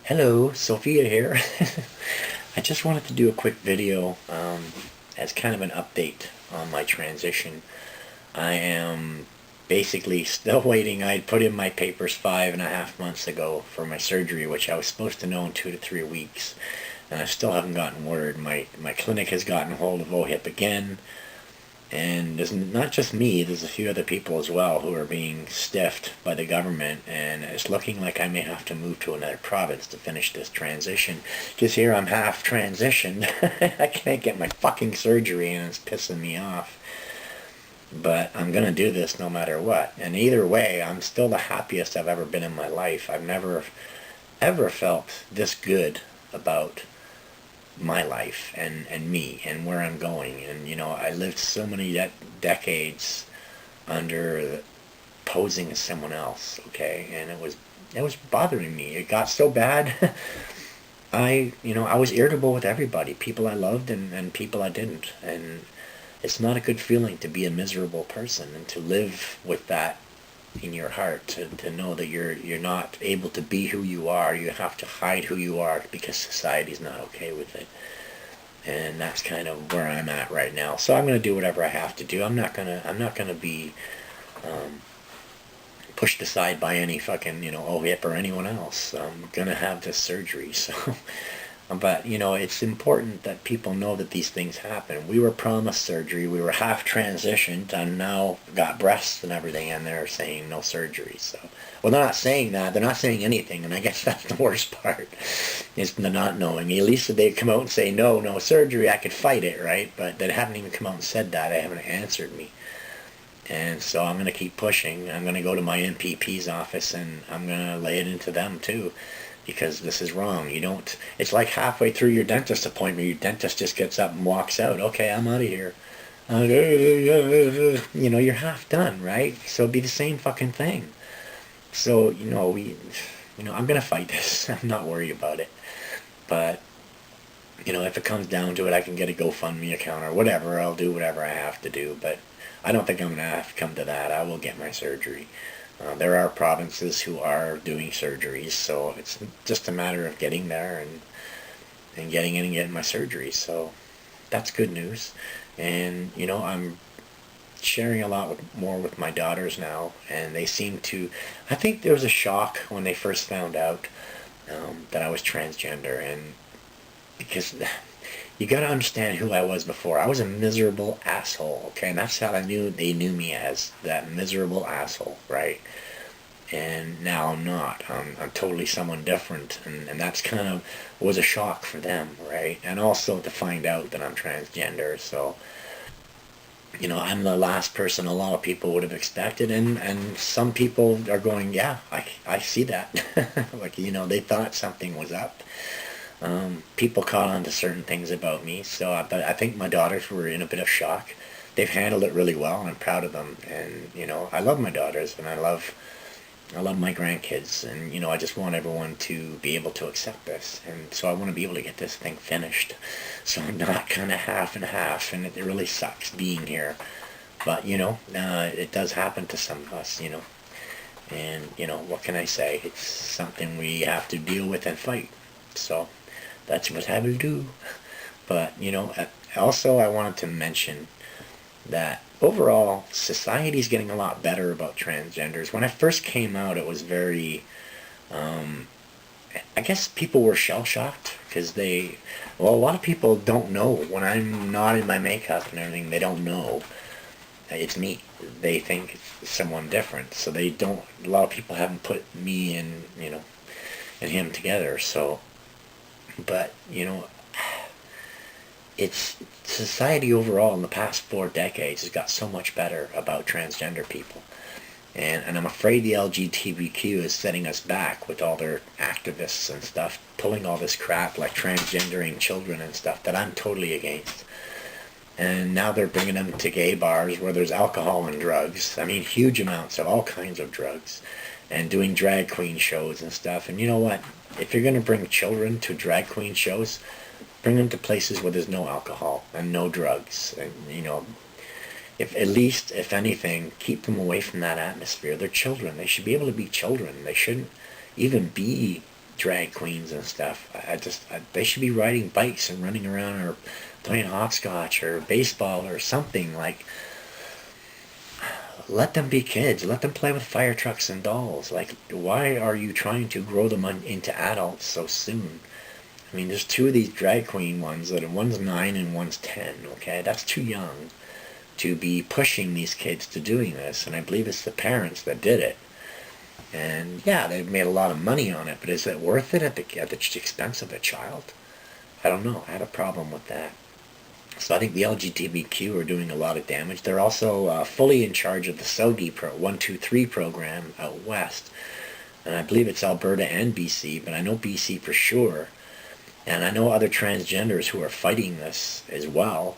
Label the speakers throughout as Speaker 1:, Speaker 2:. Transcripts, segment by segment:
Speaker 1: Hello, Sophia here. I just wanted to do a quick video as kind of an update on my transition. I am basically still waiting. I put in my papers 5.5 months ago for my surgery, which I was supposed to know in 2 to 3 weeks, and I still haven't gotten word. My clinic has gotten hold of OHIP again, and there's not just me, there's a few other people as well who are being stiffed by the government, and it's looking like I may have to move to another province to finish this transition. Because here I'm half transitioned. I can't get my fucking surgery and it's pissing me off. But I'm going to do this no matter what. And either way, I'm still the happiest I've ever been in my life. I've never ever felt this good about my life and me and where I'm going. And I lived so many decades under posing as someone else, okay? And it was bothering me. It got so bad. I was irritable with everybody, people I loved and people I didn't. And it's not a good feeling to be a miserable person and to live with that in your heart, to know that you're not able to be who you are. You have to hide who you are because society's not okay with it. And that's kind of where I'm at right now. So I'm going to do whatever I have to do. I'm not gonna be pushed aside by any fucking OHIP or anyone else. I'm gonna have this surgery. So but it's important that people know that these things happen. We were promised surgery, we were half transitioned, and now got breasts and everything, and they're saying no surgery. So, well, they're not saying that. They're not saying anything, and I guess that's the worst part, is the not knowing. At least if they come out and say no surgery, I could fight it, right? But they haven't even come out and said that. They haven't answered me. And so I'm going to keep pushing. I'm going to go to my MPP's office, and I'm going to lay it into them too, because this is wrong. It's like halfway through your dentist appointment, your dentist just gets up and walks out. Okay, I'm out of here. You're half done, right? So it'd be the same fucking thing. So, I'm going to fight this. I'm not worried about it. But, if it comes down to it, I can get a GoFundMe account or whatever. I'll do whatever I have to do. But I don't think I'm going to have to come to that. I will get my surgery. There are provinces who are doing surgeries, so it's just a matter of getting there and getting in and getting my surgery. So that's good news. And I'm sharing a lot more with my daughters now, and they seem to. I think there was a shock when they first found out that I was transgender, and because you got to understand who I was before. I was a miserable asshole, okay? And that's how they knew me as, that miserable asshole, right? And now I'm not. I'm totally someone different. And that's kind of was a shock for them, right? And also to find out that I'm transgender. So, I'm the last person a lot of people would have expected. And some people are going, yeah, I see that. Like, they thought something was up. People caught on to certain things about me, but I think my daughters were in a bit of shock. They've handled it really well, and I'm proud of them. And I love my daughters, and I love my grandkids, and I just want everyone to be able to accept this, and so I want to be able to get this thing finished. So I'm not kind of half and half, and it really sucks being here. But it does happen to some of us, and what can I say? It's something we have to deal with and fight. So that's what I will do. But, also I wanted to mention that overall, society's getting a lot better about transgenders. When I first came out, it was very, I guess people were shell-shocked, because a lot of people don't know. When I'm not in my makeup and everything, they don't know it's me. They think it's someone different. So a lot of people haven't put me and him together. So, but it's society overall in the past 4 decades has got so much better about transgender people, and I'm afraid the LGBTQ is setting us back with all their activists and stuff, pulling all this crap like transgendering children and stuff that I'm totally against. And now they're bringing them to gay bars where there's alcohol and drugs. I mean, huge amounts of all kinds of drugs, and doing drag queen shows and stuff. And you know what? If you're going to bring children to drag queen shows, bring them to places where there's no alcohol and no drugs. And, if anything, keep them away from that atmosphere. They're children. They should be able to be children. They shouldn't even be drag queens and stuff. They should be riding bikes and running around or playing hopscotch or baseball or something. Like, let them be kids. Let them play with fire trucks and dolls. Like, why are you trying to grow them into adults so soon? I mean, there's two of these drag queen ones that one's 9 and one's 10. Okay, that's too young to be pushing these kids to doing this. And I believe it's the parents that did it. And yeah, they've made a lot of money on it, but is it worth it at the expense of a child? I don't know. I have a problem with that. So I think the LGBTQ are doing a lot of damage. They're also fully in charge of the SOGI 123 program out west. And I believe it's Alberta and BC, but I know BC for sure. And I know other transgenders who are fighting this as well.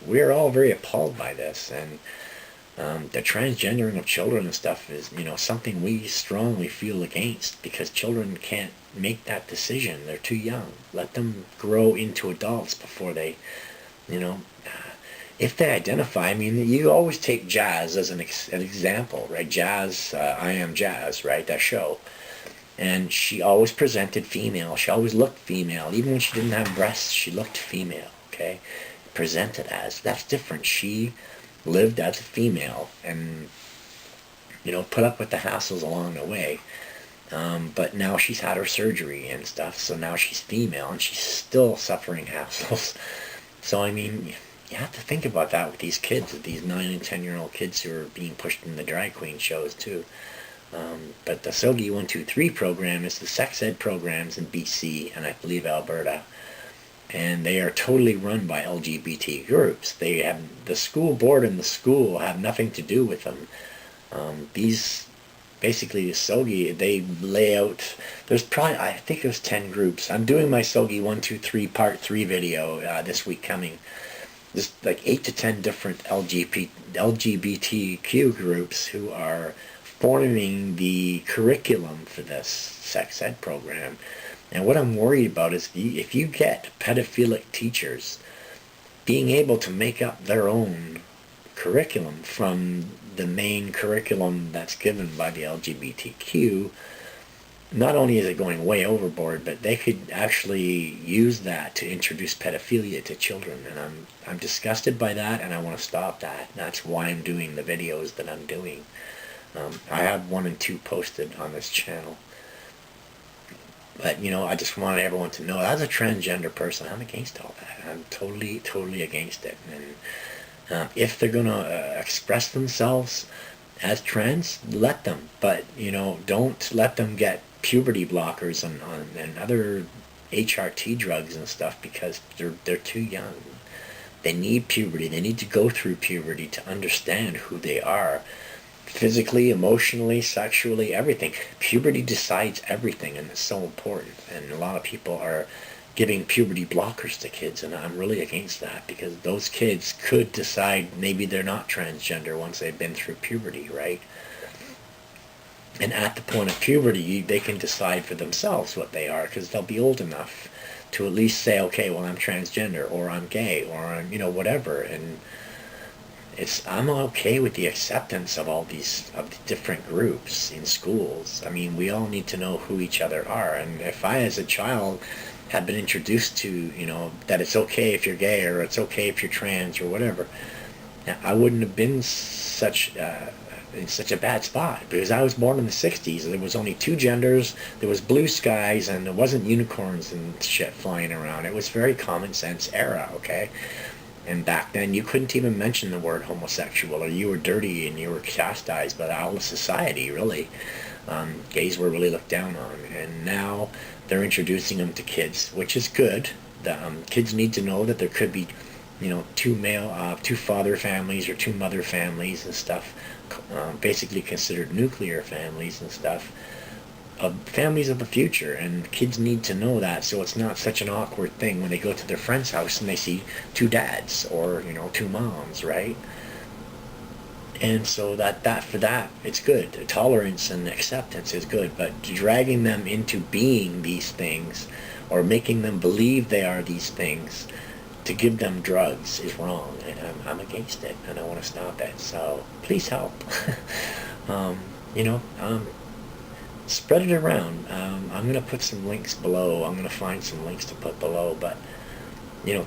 Speaker 1: We're all very appalled by this. And the transgendering of children and stuff is, something we strongly feel against, because children can't make that decision. They're too young. Let them grow into adults before they, if they identify. I mean, you always take Jazz as an example, right? Jazz, I Am Jazz, right? That show. And she always presented female. She always looked female. Even when she didn't have breasts, she looked female, okay? Presented as. That's different. She lived as a female and, put up with the hassles along the way. But now she's had her surgery and stuff, so now she's female and she's still suffering hassles. So, I mean, you have to think about that with these kids, with these 9 and 10-year-old kids who are being pushed in the drag queen shows, too. But the SOGI 123 program is the sex ed programs in BC and I believe Alberta. And they are totally run by LGBT groups. They have the school board and the school have nothing to do with them. These, basically, the SOGI, they lay out, there's probably, I think it was 10 groups. I'm doing my SOGI 123 part 3 video this week coming. There's like 8 to 10 different LGBTQ groups who are forming the curriculum for this sex ed program. And what I'm worried about is if you get pedophilic teachers being able to make up their own curriculum from the main curriculum that's given by the LGBTQ, not only is it going way overboard, but they could actually use that to introduce pedophilia to children. And I'm disgusted by that, and I want to stop that. That's why I'm doing the videos that I'm doing. I have 1 and 2 posted on this channel. But, I just wanted everyone to know, as a transgender person, I'm against all that. I'm totally, totally against it. And if they're going to express themselves as trans, let them. But, don't let them get puberty blockers and other HRT drugs and stuff, because they're too young. They need puberty. They need to go through puberty to understand who they are. Physically, emotionally, sexually, everything. Puberty decides everything, and it's so important. And a lot of people are giving puberty blockers to kids, and I'm really against that, because those kids could decide maybe they're not transgender once they've been through puberty, right? And at the point of puberty, they can decide for themselves what they are, because they'll be old enough to at least say, okay, well, I'm transgender, or I'm gay, or I'm, whatever. And I'm okay with the acceptance of all these of the different groups in schools. I mean, we all need to know who each other are. And if I, as a child, had been introduced to, that it's okay if you're gay, or it's okay if you're trans, or whatever, I wouldn't have been in such a bad spot, because I was born in the 60s. There was only 2 genders, there was blue skies, and there wasn't unicorns and shit flying around. It was very common sense era, okay? And back then, you couldn't even mention the word homosexual, or you were dirty and you were chastised by all of society, really. Gays were really looked down on. And now they're introducing them to kids, which is good. The kids need to know that there could be, 2 father families or 2 mother families and stuff, basically considered nuclear families and stuff. Families of the future, and kids need to know that, so it's not such an awkward thing when they go to their friend's house and they see 2 dads or 2 moms, right? And so for that it's good. Tolerance and acceptance is good, but dragging them into being these things or making them believe they are these things to give them drugs is wrong, and I'm against it, and I want to stop it. So please help. spread it around. I'm going to put some links below. I'm going to find some links to put below, but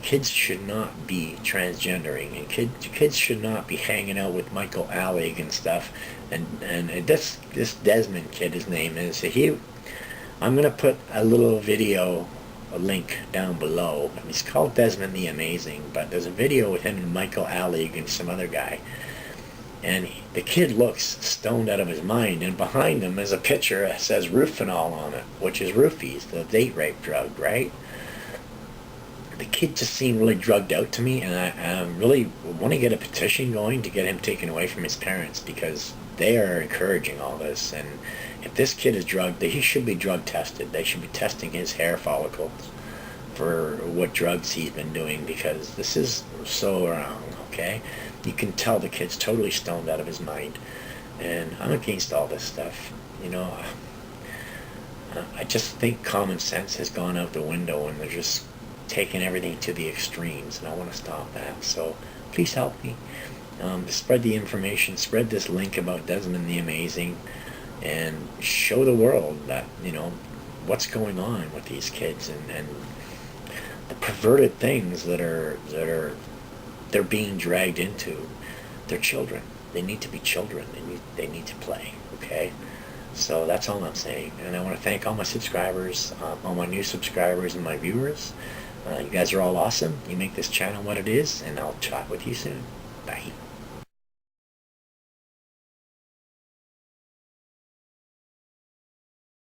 Speaker 1: kids should not be transgendering, and kids should not be hanging out with Michael Allig and stuff. And this Desmond kid, his name is, I'm gonna put a little video, a link down below. He's called Desmond the Amazing, but there's a video with him and Michael Allig and some other guy. And the kid looks stoned out of his mind, and behind him is a picture that says Rufinol on it, which is roofies, the date rape drug, right? The kid just seemed really drugged out to me, and I really want to get a petition going to get him taken away from his parents, because they are encouraging all this. And if this kid is drugged, he should be drug tested. They should be testing his hair follicles for what drugs he's been doing, because this is so wrong, okay? You can tell the kid's totally stoned out of his mind, and I'm against all this stuff. I just think common sense has gone out the window, and they're just taking everything to the extremes, and I want to stop that. So please help me to spread the information, spread this link about Desmond the Amazing, and show the world that what's going on with these kids, and the perverted things that they're being dragged into. They're children. They need to be children. They need to play. Okay. So that's all I'm saying, and I want to thank all my subscribers, all my new subscribers and my viewers. You guys are all awesome. You make this channel what it is, and I'll chat with you soon. Bye.